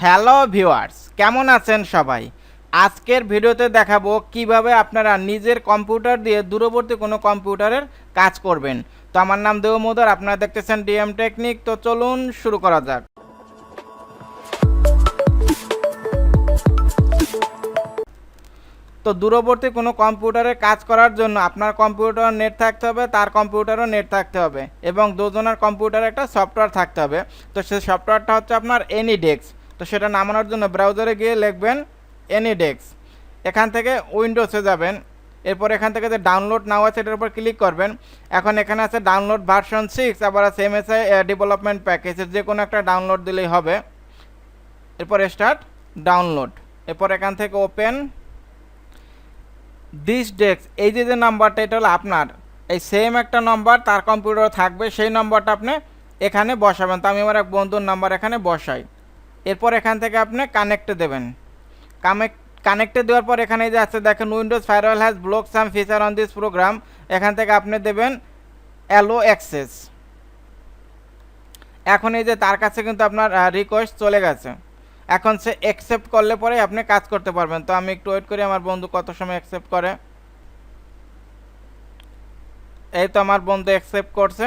Hello viewers, কেমন আছেন সবাই? আজকের ভিডিওতে দেখাবো কিভাবে আপনারা নিজের কম্পিউটার দিয়ে দূরবর্তী কোনো কম্পিউটারের কাজ করবেন। তো আমার নাম দেবমোদর, আপনারা দেখতেছেন Dmtechnic। তো চলুন শুরু করা যাক। তো দূরবর্তী কোনো কম্পিউটারে কাজ করার জন্য আপনার কম্পিউটার নেট থাকতে হবে, তার কম্পিউটারও নেট থাকতে হবে এবং দুজনের কম্পিউটারে একটা সফটওয়্যার থাকতে হবে। তো সেই সফটওয়্যারটা হচ্ছে আপনার এনিডেক্স। তো সেটা নামানোর জন্য ব্রাউজারে গিয়ে লিখবেন এনিডেক্স। এখান থেকে উইন্ডোজে যাবেন, এরপর এখান থেকে যে ডাউনলোড নাও আছে এটার উপর ক্লিক করবেন। এখন এখানে আছে ডাউনলোড ভার্সন 6, আবার আছে এমএসআই ডেভেলপমেন্ট প্যাকেজের যে কোনো একটা ডাউনলোড দিলেই হবে। এরপর স্টার্ট ডাউনলোড, এরপর এখান থেকে ওপেন দিস ডেস্ক। এই যে নাম্বারটা এটা হলো আপনার, এই সেম একটা নাম্বার তার কম্পিউটার থাকবে, সেই নাম্বারটা আপনি এখানে বসাবেন। তো আমি আমার এক বন্ধুর নাম্বার এখানে বসাই। এরপর এখান থেকে আপনি কানেক্টে দেবেন। কানেক্টে দেওয়ার পর এখানে যে আছে দেখেন Windows firewall has block some feature on this program. এখান থেকে আপনি দেবেন অ্যালো অ্যাক্সেস। এখন এই যে তার কাছে কিন্তু আপনার রিকোয়েস্ট চলে গেছে, এখন সে অ্যাকসেপ্ট করলে পরে আপনি কাজ করতে পারবেন। তো আমি একটু ওয়েট করি আমার বন্ধু কত সময় অ্যাকসেপ্ট করে। এই তো আমার বন্ধু অ্যাকসেপ্ট করছে।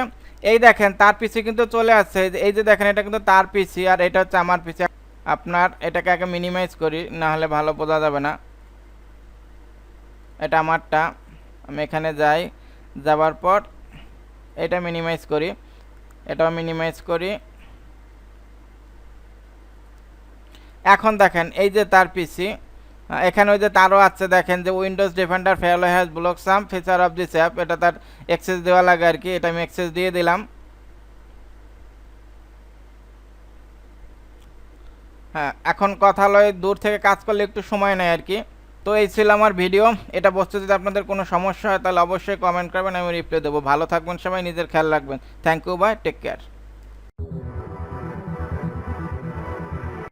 এই দেখেন তার পিসি কিন্তু চলে আসছে, এই যে দেখেন এটা কিন্তু তার পিসি আর এটা হচ্ছে আমার পিসি। আপনার এটাকে আগে মিনিমাইজ করি, না হলে ভালো বোঝা যাবে না। এটা আমারটা, আমি এখানে যাই, যাওয়ার পর এটা মিনিমাইজ করি, এটাও মিনিমাইজ করি। এখন দেখেন এই যে তার পিসি, এখানে ওই যে তারও আছে দেখেন যে Windows defender farewell has block some feature of this app, এটা তার অ্যাক্সেস দেওয়া লাগে আর কি। এটা আমি অ্যাক্সেস দিয়ে দিলাম। হ্যাঁ, এখন কথা লয় দূর থেকে কাজ করলে একটু সময় নেয় আর কি। তো এই ছিল আমার ভিডিও। এটা বুঝতে যদি আপনাদের কোনো সমস্যা হয় তাহলে অবশ্যই কমেন্ট করবেন, আমি রিপ্লাই দেবো। ভালো থাকবেন সবাই, নিজের খেয়াল রাখবেন। Thank you, bye, take care.